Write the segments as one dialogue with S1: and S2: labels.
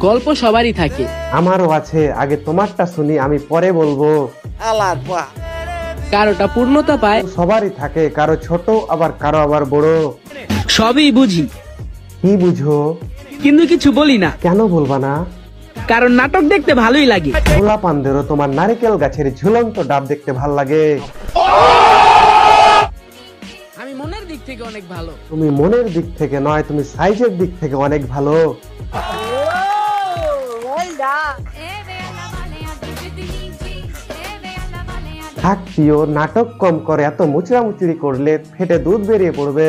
S1: গল্প সবারই থাকে।
S2: আমারও আছে, আগে তোমারটা শুনি, আমি পরে বলবো।
S1: কারোটা পূর্ণতা পায়,
S2: সবারই থাকে, কারো ছোট আবার কারো আবার বড়।
S1: সবই বুঝি,
S2: কি বুঝো?
S1: কিন্তু কিছু বলি না।
S2: কেন বলবা না?
S1: কারণ নাটক দেখতে ভালোই লাগে।
S2: গোলা পান্দেরও তোমার নারিকেল গাছের ঝুলন্ত ডাব দেখতে ভাল লাগে।
S1: আমি মনের দিক থেকে অনেক ভালো।
S2: তুমি মনের দিক থেকে নয়, তুমি সাইজের দিক থেকে অনেক ভালো। থাক প্রিয়, নাটক কম করে, এত মুচড়ামুচড়ি করলে ফেটে দুধ বেরিয়ে পড়বে।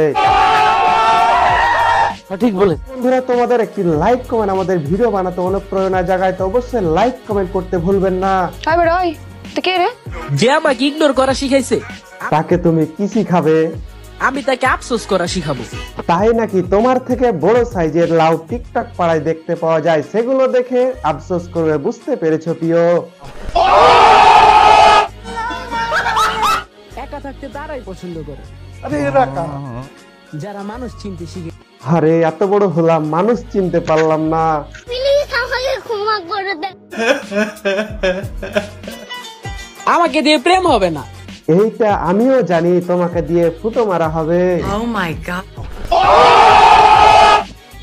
S1: ঠিক বলে।
S2: বন্ধুরা, তোমাদের একটি লাইক কমেন্ট আমাদের ভিডিও বানাতে অনুপ্রেরণা জাগায়, তো অবশ্যই লাইক কমেন্ট করতে ভুলবেন না।
S1: যে আমাকে ইগনোর করা শিখাইছে,
S2: তাকে তুমি কি শিখাবে?
S1: আমি তাকে আফসোস করা শিখাবো।
S2: তাই নাকি? তোমার থেকে বড় সাইজের লাউ টিকটক পাড়ায় দেখতে পাওয়া যায়, সেগুলো দেখে আফসোস করবে, বুঝতে পেরেছো প্রিয়?
S1: একা থাকতে তারাই পছন্দ করে, যারা মানুষ চিনতে শিখে।
S2: আরে এত বড় হলাম, মানুষ চিনতে পারলাম না।
S1: আমাকে দিয়ে প্রেম হবে না,
S2: এইটা আমিও জানি, তোমাকে দিয়ে ফুটো মারা হবে।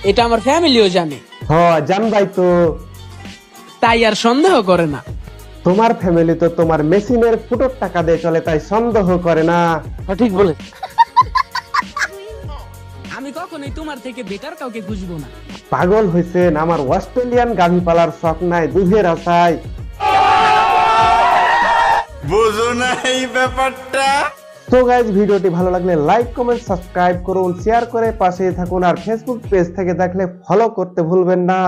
S1: এটা আমার ফ্যামিলিও জানে,
S2: জানবাই তো।
S1: তাই আর সন্দেহ করে না।
S2: তোমার ফ্যামিলি তো তোমার মেশিনের ফুটোর টাকা দিয়ে চলে, তাই সন্দেহ করে না।
S1: ঠিক বলে। আমি কখনোই তোমার থেকে বেটার কাউকে খুঁজবো না।
S2: পাগল হয়েছেন? আমার অস্ট্রেলিয়ান গাভী পালার শখ নাই, দুধের আশায়।
S3: বুঝো না এই ব্যাপারটা।
S2: তো গাইজ, ভিডিওটি ভালো লাগলে লাইক কমেন্ট সাবস্ক্রাইব করুন, শেয়ার করে পাশে থাকুন, আর ফেসবুক পেজ থেকে দেখলে ফলো করতে ভুলবেন না।